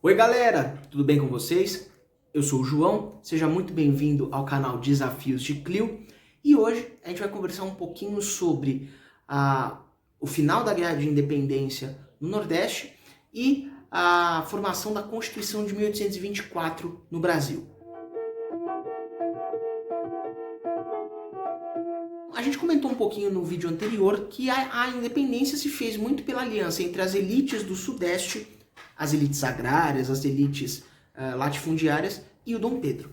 Oi galera, tudo bem com vocês? Eu sou o João, seja muito bem-vindo ao canal Desafios de Clio e hoje a gente vai conversar um pouquinho sobre o final da Guerra de Independência no Nordeste e a formação da Constituição de 1824 no Brasil. A gente comentou um pouquinho no vídeo anterior que a independência se fez muito pela aliança entre as elites do Sudeste, as elites agrárias, as elites latifundiárias e o Dom Pedro.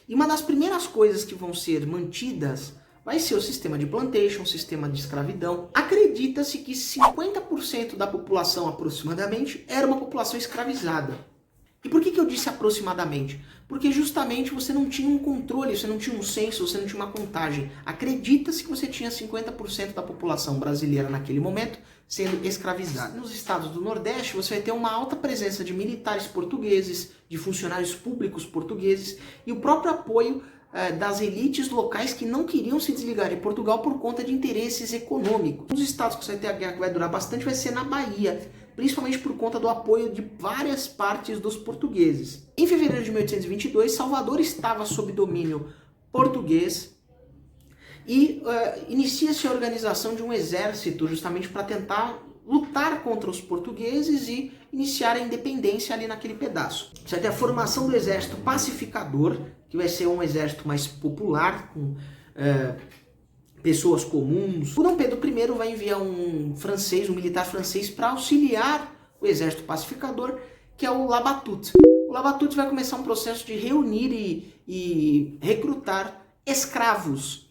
E uma das primeiras coisas que vão ser mantidas vai ser o sistema de plantation, o sistema de escravidão. Acredita-se que 50% da população aproximadamente era uma população escravizada. E por que eu disse aproximadamente? Porque justamente você não tinha um controle, você não tinha um censo, você não tinha uma contagem. Acredita-se que você tinha 50% da população brasileira naquele momento sendo escravizada. Nos estados do Nordeste você vai ter uma alta presença de militares portugueses, de funcionários públicos portugueses e o próprio apoio das elites locais que não queriam se desligar de Portugal por conta de interesses econômicos. Um dos estados que você vai ter a guerra que vai durar bastante vai ser na Bahia, principalmente por conta do apoio de várias partes dos portugueses. Em fevereiro de 1822, Salvador estava sob domínio português e inicia-se a organização de um exército justamente para tentar lutar contra os portugueses e iniciar a independência ali naquele pedaço. Você vai ter a formação do exército pacificador, que vai ser um exército mais popular, com pessoas comuns. O Dom Pedro I vai enviar um militar francês, para auxiliar o exército pacificador, que é o Labatut. O Labatut vai começar um processo de reunir e recrutar escravos.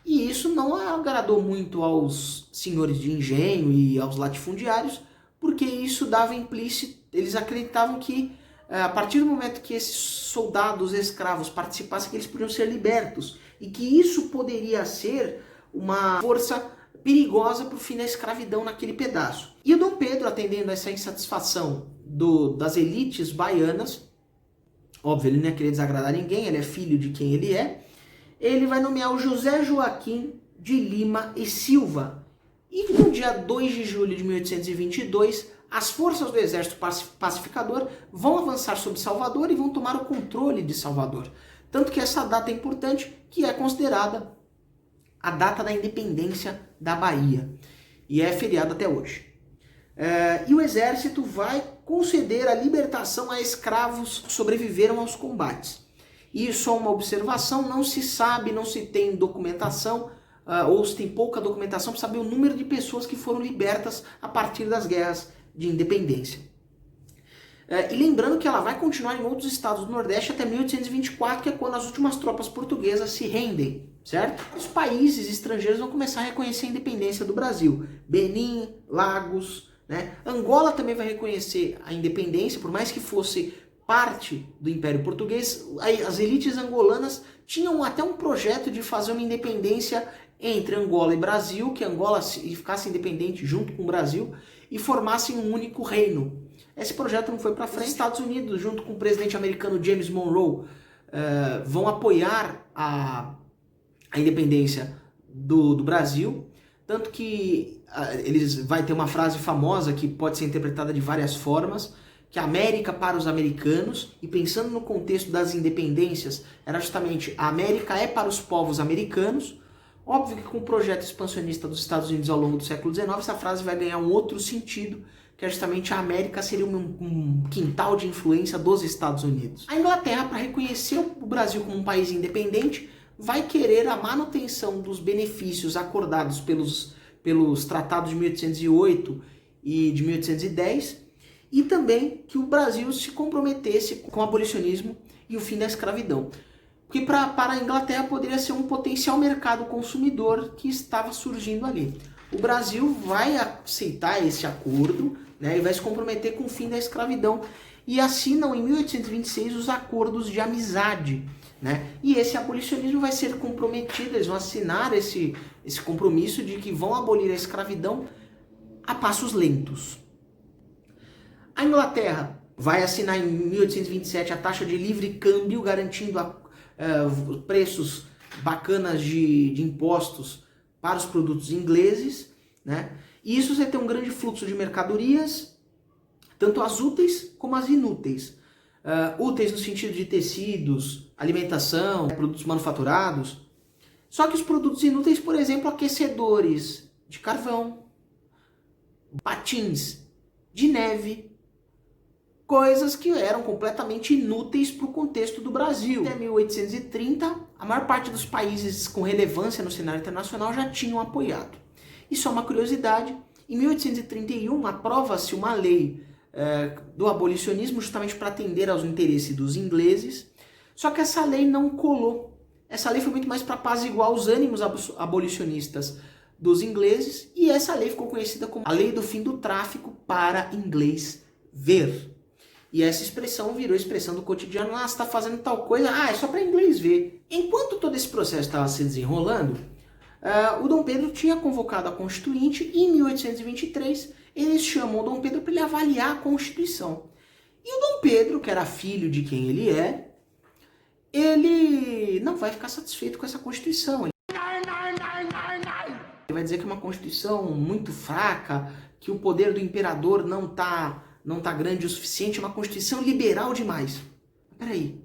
E isso não agradou muito aos senhores de engenho e aos latifundiários, porque isso dava implícito, eles acreditavam que a partir do momento que esses soldados escravos participassem, que eles podiam ser libertos, e que isso poderia ser uma força perigosa para o fim da escravidão naquele pedaço. E o Dom Pedro, atendendo a essa insatisfação das elites baianas, óbvio, ele não ia querer desagradar ninguém, ele é filho de quem ele é, ele vai nomear o José Joaquim de Lima e Silva. E no dia 2 de julho de 1822, as forças do exército pacificador vão avançar sobre Salvador e vão tomar o controle de Salvador. Tanto que essa data é importante, que é considerada a data da independência da Bahia. E é feriado até hoje. E o exército vai conceder a libertação a escravos que sobreviveram aos combates. E só uma observação, não se sabe, não se tem documentação, ou se tem pouca documentação para saber o número de pessoas que foram libertas a partir das guerras de independência. E lembrando que ela vai continuar em outros estados do Nordeste até 1824, que é quando as últimas tropas portuguesas se rendem, certo? Os países estrangeiros vão começar a reconhecer a independência do Brasil. Benin, Lagos, né? Angola também vai reconhecer a independência, por mais que fosse parte do Império Português. As elites angolanas tinham até um projeto de fazer uma independência entre Angola e Brasil, que Angola ficasse independente junto com o Brasil e formassem um único reino. Esse projeto não foi para frente. Os Estados Unidos, junto com o presidente americano James Monroe, vão apoiar a independência do Brasil, tanto que vai ter uma frase famosa que pode ser interpretada de várias formas, que a América para os americanos, e pensando no contexto das independências, era justamente a América é para os povos americanos. Óbvio que com o projeto expansionista dos Estados Unidos ao longo do século XIX, essa frase vai ganhar um outro sentido, que é justamente a América seria um quintal de influência dos Estados Unidos. A Inglaterra, para reconhecer o Brasil como um país independente, vai querer a manutenção dos benefícios acordados pelos tratados de 1808 e de 1810, e também que o Brasil se comprometesse com o abolicionismo e o fim da escravidão. Porque para a Inglaterra poderia ser um potencial mercado consumidor que estava surgindo ali. O Brasil vai aceitar esse acordo, né, e vai se comprometer com o fim da escravidão. E assinam em 1826 os acordos de amizade. Né? E esse abolicionismo vai ser comprometido, eles vão assinar esse compromisso de que vão abolir a escravidão a passos lentos. A Inglaterra vai assinar em 1827 a taxa de livre câmbio, garantindo preços bacanas de impostos para os produtos ingleses, né? E isso vai ter um grande fluxo de mercadorias, tanto as úteis como as inúteis. Úteis no sentido de tecidos, alimentação, produtos manufaturados. Só que os produtos inúteis, por exemplo, aquecedores de carvão, patins de neve, coisas que eram completamente inúteis para o contexto do Brasil. Até 1830, a maior parte dos países com relevância no cenário internacional já tinham apoiado. E só uma curiosidade, em 1831 aprova-se uma lei do abolicionismo justamente para atender aos interesses dos ingleses, só que essa lei não colou. Essa lei foi muito mais para apaziguar os ânimos abolicionistas dos ingleses, e essa lei ficou conhecida como a Lei do Fim do Tráfico para Inglês Ver. E essa expressão virou expressão do cotidiano. Você está fazendo tal coisa, é só para inglês ver. Enquanto todo esse processo estava se desenrolando, o Dom Pedro tinha convocado a Constituinte e em 1823 eles chamam o Dom Pedro para ele avaliar a Constituição. E o Dom Pedro, que era filho de quem ele é, ele não vai ficar satisfeito com essa Constituição. Ele vai dizer que é uma Constituição muito fraca, que o poder do imperador não tá grande o suficiente, é uma Constituição liberal demais. Peraí,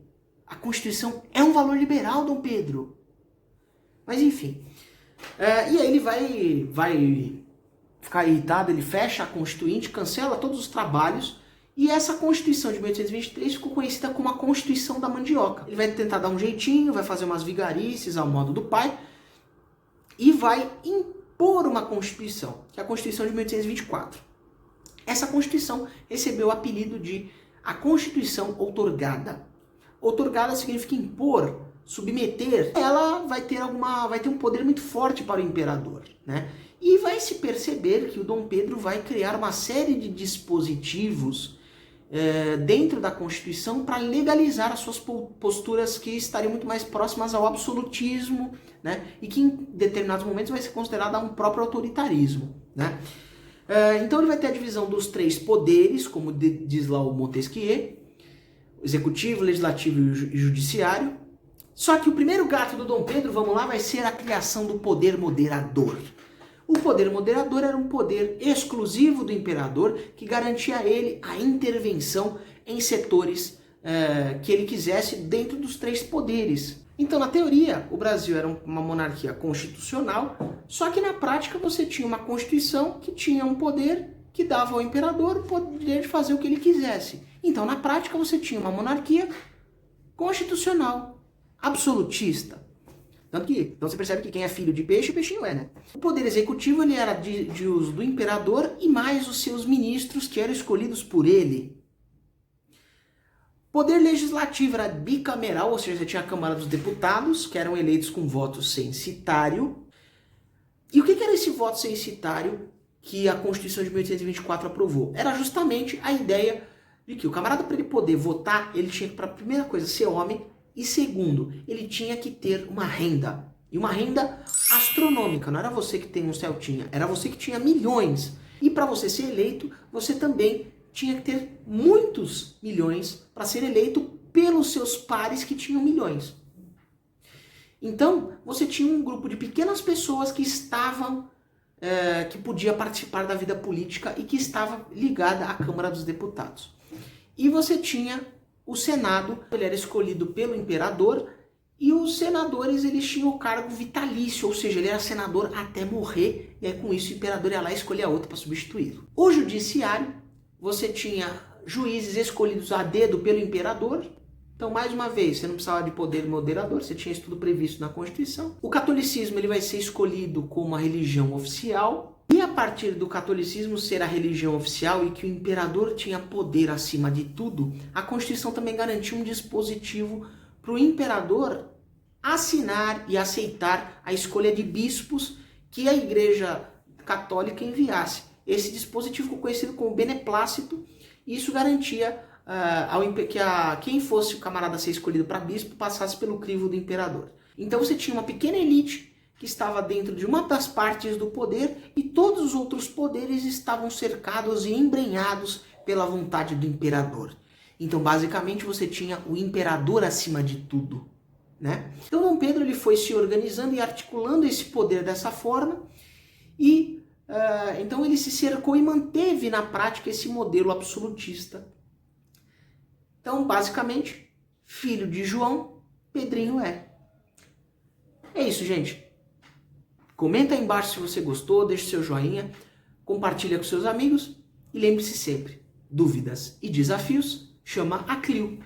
a Constituição é um valor liberal, Dom Pedro. Mas enfim, e aí ele vai ficar irritado, ele fecha a Constituinte, cancela todos os trabalhos, e essa Constituição de 1823 ficou conhecida como a Constituição da Mandioca. Ele vai tentar dar um jeitinho, vai fazer umas vigarices ao modo do pai, e vai impor uma Constituição, que é a Constituição de 1824. Essa Constituição recebeu o apelido de a Constituição Outorgada. Outorgada significa impor, submeter. Ela vai ter um poder muito forte para o imperador, né? E vai se perceber que o Dom Pedro vai criar uma série de dispositivos dentro da Constituição para legalizar as suas posturas que estariam muito mais próximas ao absolutismo, né? E que em determinados momentos vai ser considerada um próprio autoritarismo, né? Então ele vai ter a divisão dos 3 poderes, como diz lá o Montesquieu, executivo, legislativo e judiciário. Só que o primeiro gato do Dom Pedro, vamos lá, vai ser a criação do poder moderador. O poder moderador era um poder exclusivo do imperador que garantia a ele a intervenção em setores que ele quisesse dentro dos 3 poderes. Então, na teoria, o Brasil era uma monarquia constitucional, só que na prática você tinha uma Constituição que tinha um poder que dava ao imperador o poder de fazer o que ele quisesse. Então, na prática, você tinha uma monarquia constitucional, absolutista. Então você percebe que quem é filho de peixe, peixinho é, né? O poder executivo ele era de uso do imperador e mais os seus ministros que eram escolhidos por ele. Poder legislativo era bicameral, ou seja, você tinha a Câmara dos Deputados, que eram eleitos com voto censitário. E o que era esse voto censitário que a Constituição de 1824 aprovou? Era justamente a ideia de que o camarada, para ele poder votar, ele tinha que, para a primeira coisa, ser homem, e segundo, ele tinha que ter uma renda. E uma renda astronômica. Não era você que tem um Celtinha, era você que tinha milhões. E para você ser eleito, você também tinha que ter muitos milhões para ser eleito pelos seus pares que tinham milhões. Então, você tinha um grupo de pequenas pessoas que que podia participar da vida política e que estava ligada à Câmara dos Deputados. E você tinha o Senado, ele era escolhido pelo imperador, e os senadores eles tinham o cargo vitalício, ou seja, ele era senador até morrer, e aí com isso o imperador ia lá escolher a outra para substituí-lo. O judiciário, você tinha juízes escolhidos a dedo pelo imperador. Então, mais uma vez, você não precisava de poder moderador, você tinha isso tudo previsto na Constituição. O catolicismo ele vai ser escolhido como a religião oficial. E a partir do catolicismo ser a religião oficial e que o imperador tinha poder acima de tudo, a Constituição também garantia um dispositivo para o imperador assinar e aceitar a escolha de bispos que a Igreja Católica enviasse. Esse dispositivo ficou conhecido como beneplácito, e isso garantia quem fosse o camarada a ser escolhido para bispo passasse pelo crivo do imperador. Então você tinha uma pequena elite que estava dentro de uma das partes do poder e todos os outros poderes estavam cercados e embrenhados pela vontade do imperador. Então basicamente você tinha o imperador acima de tudo, né? Então Dom Pedro ele foi se organizando e articulando esse poder dessa forma, e Então ele se cercou e manteve na prática esse modelo absolutista. Então, basicamente, filho de João, Pedrinho é. É isso, gente. Comenta aí embaixo se você gostou, deixe seu joinha, compartilha com seus amigos e lembre-se sempre, dúvidas e desafios, chama a Clio.